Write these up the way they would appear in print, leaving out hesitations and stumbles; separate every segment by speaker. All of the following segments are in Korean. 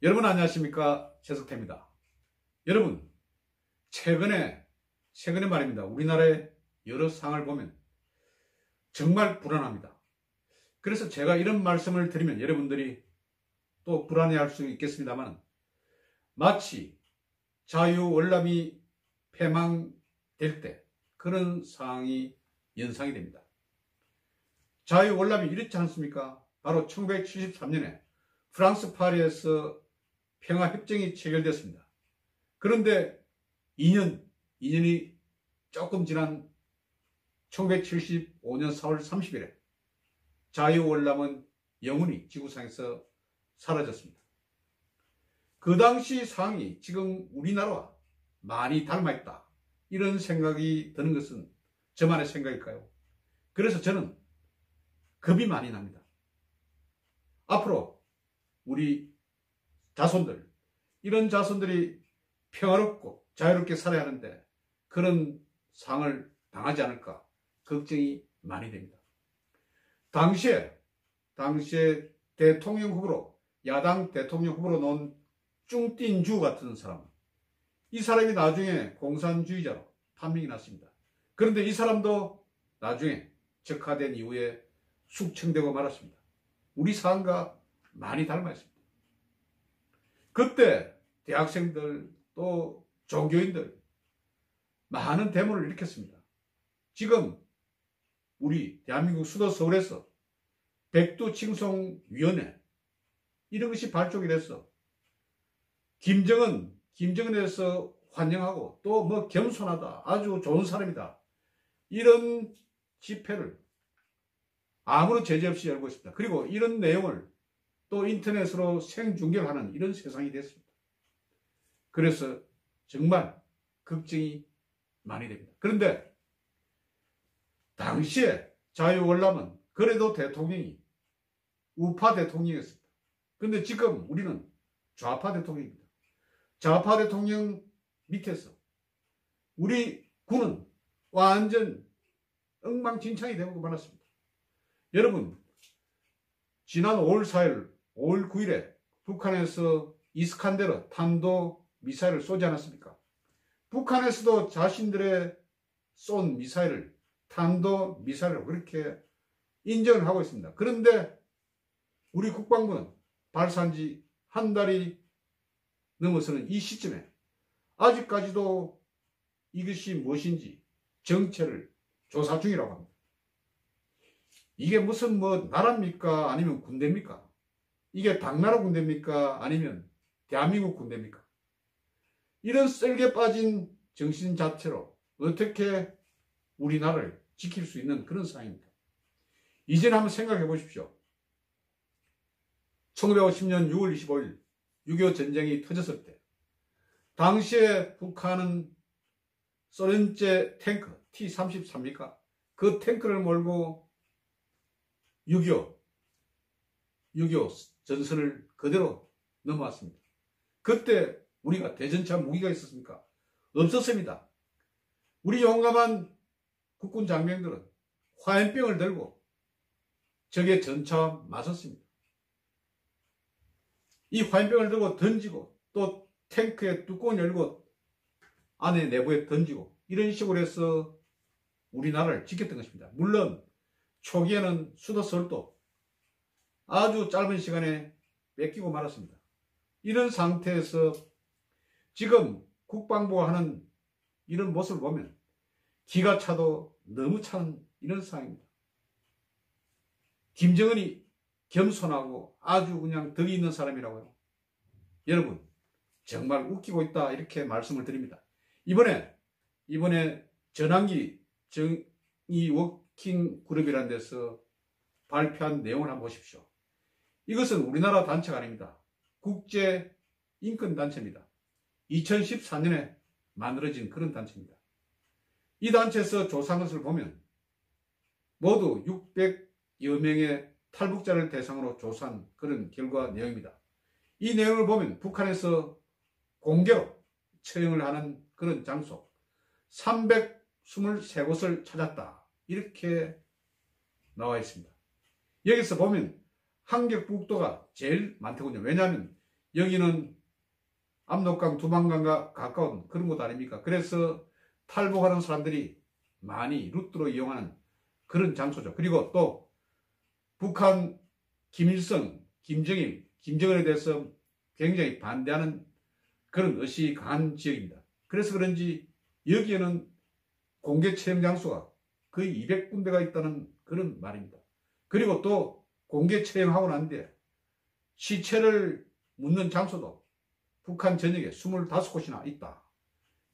Speaker 1: 여러분 안녕하십니까? 최석태입니다. 여러분, 최근에 말입니다. 우리나라의 여러 상황을 보면 정말 불안합니다. 그래서 제가 이런 말씀을 드리면 여러분들이 또 불안해할 수 있겠습니다만, 마치 자유월남이 폐망될 때 그런 상황이 연상이 됩니다. 자유월남이 이렇지 않습니까? 바로 1973년에 프랑스 파리에서 평화협정이 체결됐습니다. 그런데 2년이 조금 지난 1975년 4월 30일에 자유월남은 영원히 지구상에서 사라졌습니다. 그 당시 상황이 지금 우리나라와 많이 닮아있다, 이런 생각이 드는 것은 저만의 생각일까요? 그래서 저는 겁이 많이 납니다. 앞으로 우리 자손들, 이런 자손들이 평화롭고 자유롭게 살아야 하는데 그런 상을 당하지 않을까 걱정이 많이 됩니다. 당시에 대통령 후보로, 야당 대통령 후보로 놓은 쭝띵주 같은 사람, 이 사람이 나중에 공산주의자로 판명이 났습니다. 그런데 이 사람도 나중에 적화된 이후에 숙청되고 말았습니다. 우리 상황과 많이 닮아 있습니다. 그때 대학생들 또 종교인들 많은 데모를 일으켰습니다. 지금 우리 대한민국 수도 서울에서 백두칭송위원회, 이런 것이 발족이 됐어. 김정은에 대해서 환영하고 또 뭐 겸손하다, 아주 좋은 사람이다, 이런 집회를 아무런 제재 없이 열고 있습니다. 그리고 이런 내용을 또 인터넷으로 생중계를 하는 이런 세상이 됐습니다. 그래서 정말 걱정이 많이 됩니다. 그런데 당시에 자유월남은 그래도 대통령이 우파 대통령이었습니다. 그런데 지금 우리는 좌파 대통령입니다. 좌파 대통령 밑에서 우리 군은 완전 엉망진창이 되고 말았습니다. 여러분, 지난 5월 4일, 5월 9일에 북한에서 이스칸데르 탄도 미사일을 쏘지 않았습니까? 북한에서도 자신들의 쏜 미사일을 탄도 미사일로 그렇게 인정을 하고 있습니다. 그런데 우리 국방부는 발사한 지 한 달이 넘어서는 이 시점에 아직까지도 이것이 무엇인지 정체를 조사 중이라고 합니다. 이게 무슨 나라입니까? 아니면 군대입니까? 이게 당나라 군대입니까? 아니면 대한민국 군대입니까? 이런 썰게 빠진 정신 자체로 어떻게 우리나라를 지킬 수 있는 그런 상황입니다. 이제는 한번 생각해 보십시오. 1950년 6월 25일 6.25 전쟁이 터졌을 때 당시에 북한은 소련제 탱크 T-33입니까? 그 탱크를 몰고 6.25 전선을 그대로 넘어왔습니다. 그때 우리가 대전차 무기가 있었습니까? 없었습니다. 우리 용감한 국군 장병들은 화염병을 들고 적의 전차와 맞섰습니다. 이 화염병을 들고 던지고 또 탱크의 뚜껑을 열고 안에 내부에 던지고 이런 식으로 해서 우리나라를 지켰던 것입니다. 물론 초기에는 수도 서울도 아주 짧은 시간에 뺏기고 말았습니다. 이런 상태에서 지금 국방부가 하는 이런 모습을 보면 기가 차도 너무 찬 이런 상황입니다. 김정은이 겸손하고 아주 그냥 덕이 있는 사람이라고요. 여러분, 정말 웃기고 있다, 이렇게 말씀을 드립니다. 이번에 전환기 정의 워킹 그룹이라는 데서 발표한 내용을 한번 보십시오. 이것은 우리나라 단체가 아닙니다. 국제 인권 단체입니다. 2014년에 만들어진 그런 단체입니다. 이 단체에서 조사한 것을 보면 모두 600여 명의 탈북자를 대상으로 조사한 그런 결과 내용입니다. 이 내용을 보면 북한에서 공개로 처형을 하는 그런 장소 323곳을 찾았다, 이렇게 나와 있습니다. 여기서 보면 한격북도가 제일 많더군요. 왜냐하면 여기는 압록강, 두만강과 가까운 그런 곳 아닙니까? 그래서 탈북하는 사람들이 많이 루트로 이용하는 그런 장소죠. 그리고 또 북한 김일성, 김정일, 김정은에 대해서 굉장히 반대하는 그런 의식이 강한 지역입니다. 그래서 그런지 여기에는 공개 채용 장소가 거의 200군데가 있다는 그런 말입니다. 그리고 또 공개 채용하고 난 뒤에 시체를 묻는 장소도 북한 전역에 25곳이나 있다.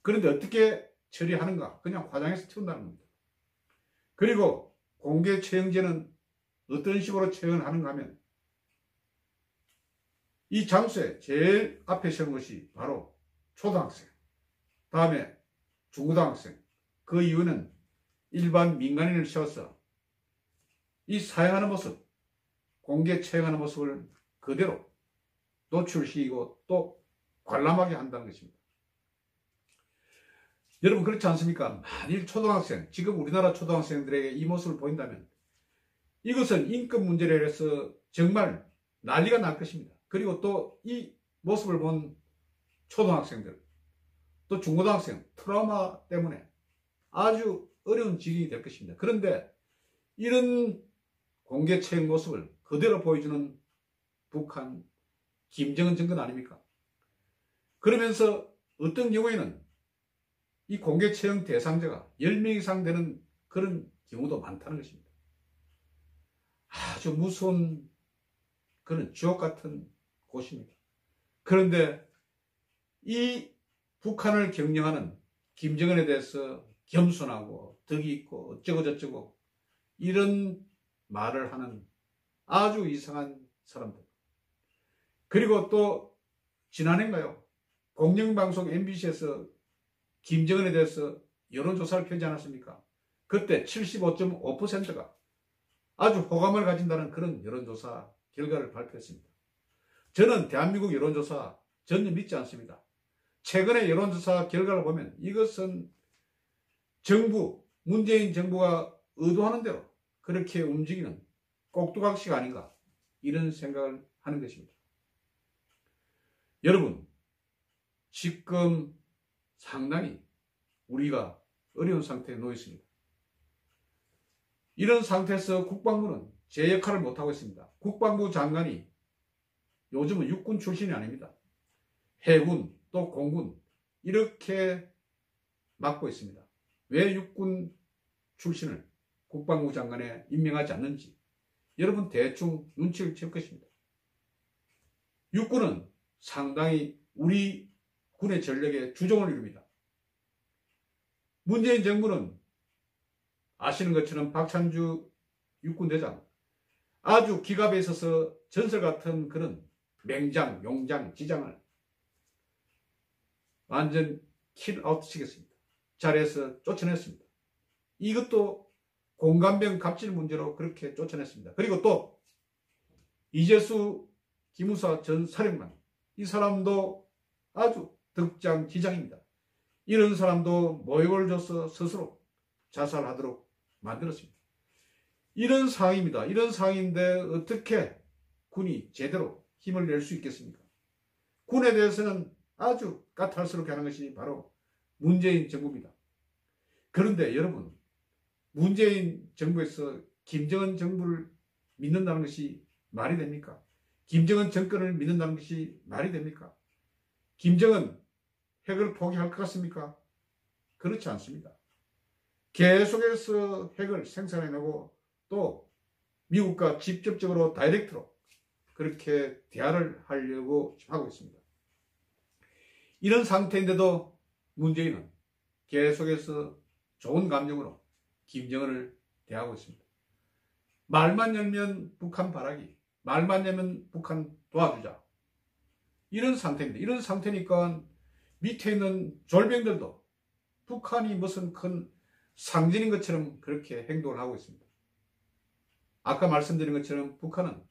Speaker 1: 그런데 어떻게 처리하는가? 그냥 화장해서 태운다는 겁니다. 그리고 공개 채용제는 어떤 식으로 채용을 하는가 하면 이 장소에 제일 앞에 세운 것이 바로 초등학생, 다음에 중고등학생, 그 이유는 일반 민간인을 세워서 이 사용하는 모습, 공개 채용하는 모습을 그대로 노출시키고 또 관람하게 한다는 것입니다. 여러분 그렇지 않습니까? 만일 초등학생, 지금 우리나라 초등학생들에게 이 모습을 보인다면 이것은 인권 문제를 해서 정말 난리가 날 것입니다. 그리고 또 이 모습을 본 초등학생들, 또 중고등학생, 트라우마 때문에 아주 어려운 지경이 될 것입니다. 그런데 이런 공개 채용 모습을 그대로 보여주는 북한 김정은 정권 아닙니까? 그러면서 어떤 경우에는 이 공개 채용 대상자가 10명 이상 되는 그런 경우도 많다는 것입니다. 아주 무서운 그런 지옥 같은 곳입니다. 그런데 이 북한을 경영하는 김정은에 대해서 겸손하고 덕이 있고 어쩌고 저쩌고 이런 말을 하는 아주 이상한 사람들. 그리고 또 지난해인가요? 공영방송 MBC에서 김정은에 대해서 여론조사를 펴지 않았습니까? 그때 75.5%가 아주 호감을 가진다는 그런 여론조사 결과를 발표했습니다. 저는 대한민국 여론조사 전혀 믿지 않습니다. 최근의 여론조사 결과를 보면 이것은 문재인 정부가 의도하는 대로 그렇게 움직이는 꼭두각시가 아닌가 이런 생각을 하는 것입니다. 여러분, 지금 상당히 우리가 어려운 상태에 놓여 있습니다. 이런 상태에서 국방부는 제 역할을 못하고 있습니다. 국방부 장관이 요즘은 육군 출신이 아닙니다. 해군 또 공군 이렇게 맡고 있습니다. 왜 육군 출신을 국방부 장관에 임명하지 않는지 여러분 대충 눈치를 챌 것입니다. 육군은 상당히 우리 군의 전력에 주종을 이룹니다. 문재인 정부는 아시는 것처럼 박찬주 육군대장 아주 기갑에 있어서 전설 같은 그런 맹장, 용장, 지장을 완전 킬아웃 시켰습니다. 자리에서 쫓아냈습니다. 이것도 공감병 갑질 문제로 그렇게 쫓아냈습니다. 그리고 또 이재수 기무사 전 사령관, 이 사람도 아주 덕장지장입니다. 이런 사람도 모욕을 줘서 스스로 자살하도록 만들었습니다. 이런 상황입니다. 이런 상황인데 어떻게 군이 제대로 힘을 낼 수 있겠습니까? 군에 대해서는 아주 까탈스럽게 하는 것이 바로 문재인 정부입니다. 그런데 여러분, 문재인 정부에서 김정은 정부를 믿는다는 것이 말이 됩니까? 김정은 정권을 믿는다는 것이 말이 됩니까? 김정은 핵을 포기할 것 같습니까? 그렇지 않습니다. 계속해서 핵을 생산해내고 또 미국과 직접적으로 다이렉트로 그렇게 대화를 하려고 하고 있습니다. 이런 상태인데도 문재인은 계속해서 좋은 감정으로 김정은을 대하고 있습니다. 말만 열면 북한 바라기, 말만 열면 북한 도와주자. 이런 상태입니다. 이런 상태니까 밑에 있는 졸병들도 북한이 무슨 큰 상징인 것처럼 그렇게 행동을 하고 있습니다. 아까 말씀드린 것처럼 북한은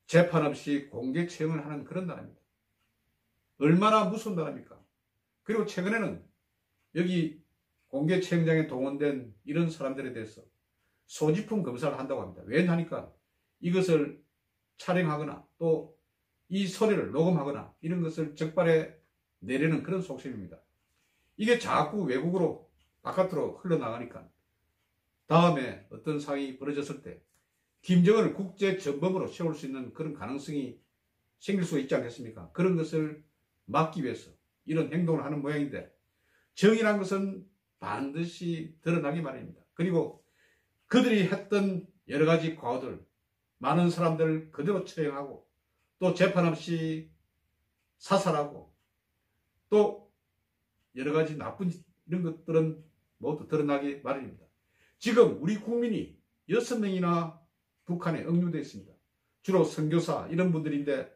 Speaker 1: 재판 없이 공개 채용을 하는 그런 나라입니다. 얼마나 무서운 나라입니까? 그리고 최근에는 여기 공개 채용장에 동원된 이런 사람들에 대해서 소지품 검사를 한다고 합니다. 왜냐하니까 이것을 촬영하거나 또 이 소리를 녹음하거나 이런 것을 적발해 내려는 그런 속셈입니다. 이게 자꾸 외국으로 바깥으로 흘러나가니까 다음에 어떤 상황이 벌어졌을 때 김정은을 국제 전범으로 세울 수 있는 그런 가능성이 생길 수 있지 않겠습니까? 그런 것을 막기 위해서 이런 행동을 하는 모양인데, 정의란 것은 반드시 드러나기 마련입니다. 그리고 그들이 했던 여러 가지 과오들, 많은 사람들 그대로 처형하고 또 재판 없이 사살하고 또 여러 가지 나쁜 이런 것들은 모두 드러나기 마련입니다. 지금 우리 국민이 6명이나 북한에 억류되어 있습니다. 주로 선교사 이런 분들인데,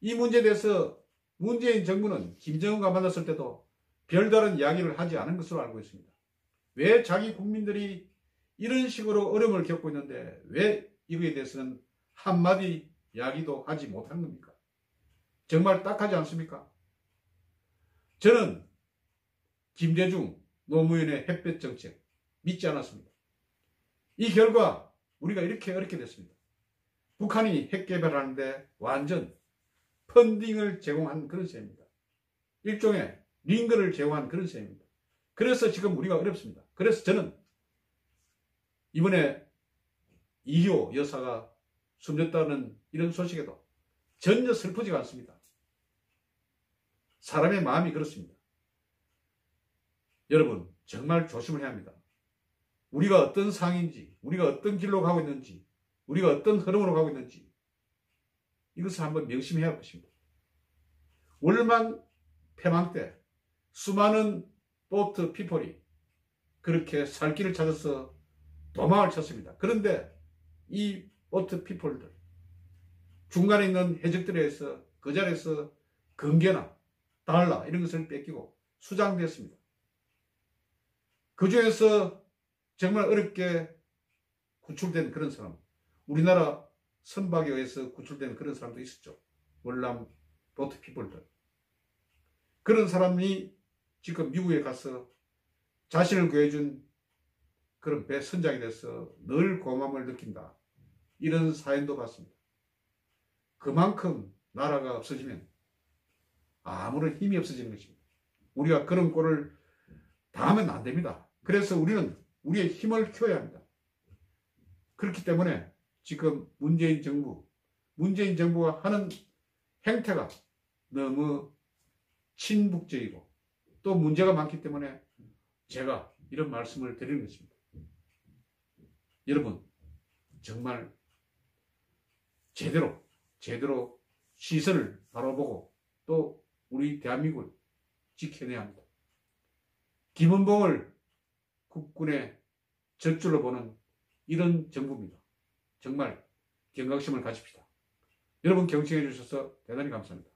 Speaker 1: 이 문제에 대해서 문재인 정부는 김정은과 만났을 때도 별다른 이야기를 하지 않은 것으로 알고 있습니다. 왜 자기 국민들이 이런 식으로 어려움을 겪고 있는데 왜 이거에 대해서는 한마디 이야기도 하지 못한 겁니까? 정말 딱하지 않습니까? 저는 김대중 노무현의 햇볕 정책 믿지 않았습니다. 이 결과 우리가 이렇게 어렵게 됐습니다. 북한이 핵 개발하는데 완전 펀딩을 제공한 그런 셈입니다. 일종의 링거를 제공한 그런 셈입니다. 그래서 지금 우리가 어렵습니다. 그래서 저는 이번에 이효 여사가 숨졌다는 이런 소식에도 전혀 슬프지가 않습니다. 사람의 마음이 그렇습니다. 여러분, 정말 조심을 해야 합니다. 우리가 어떤 상황인지, 우리가 어떤 길로 가고 있는지, 우리가 어떤 흐름으로 가고 있는지 이것을 한번 명심해야 할 것입니다. 월남 패망 때 수많은 보트 피플이 그렇게 살 길을 찾아서 도망을 쳤습니다. 그런데 이 보트 피플들 중간에 있는 해적들에 의해서 그 자리에서 금괴나 달러 이런 것을 뺏기고 수장됐습니다. 그 중에서 정말 어렵게 구출된 그런 사람, 우리나라 선박에 의해서 구출된 그런 사람도 있었죠. 월남 보트 피플들. 그런 사람이 지금 미국에 가서 자신을 구해준 그런 배 선장이 돼서 늘 고마움을 느낀다. 이런 사연도 봤습니다. 그만큼 나라가 없어지면 아무런 힘이 없어지는 것입니다. 우리가 그런 꼴을 당하면 안 됩니다. 그래서 우리는 우리의 힘을 키워야 합니다. 그렇기 때문에 지금 문재인 정부가 하는 행태가 너무 친북적이고 또 문제가 많기 때문에 제가 이런 말씀을 드리는 것입니다. 여러분, 정말 제대로 시선을 바라보고 또 우리 대한민국을 지켜내야 합니다. 김은봉을 국군의 젖줄로 보는 이런 정부입니다. 정말 경각심을 가집시다. 여러분 경청해 주셔서 대단히 감사합니다.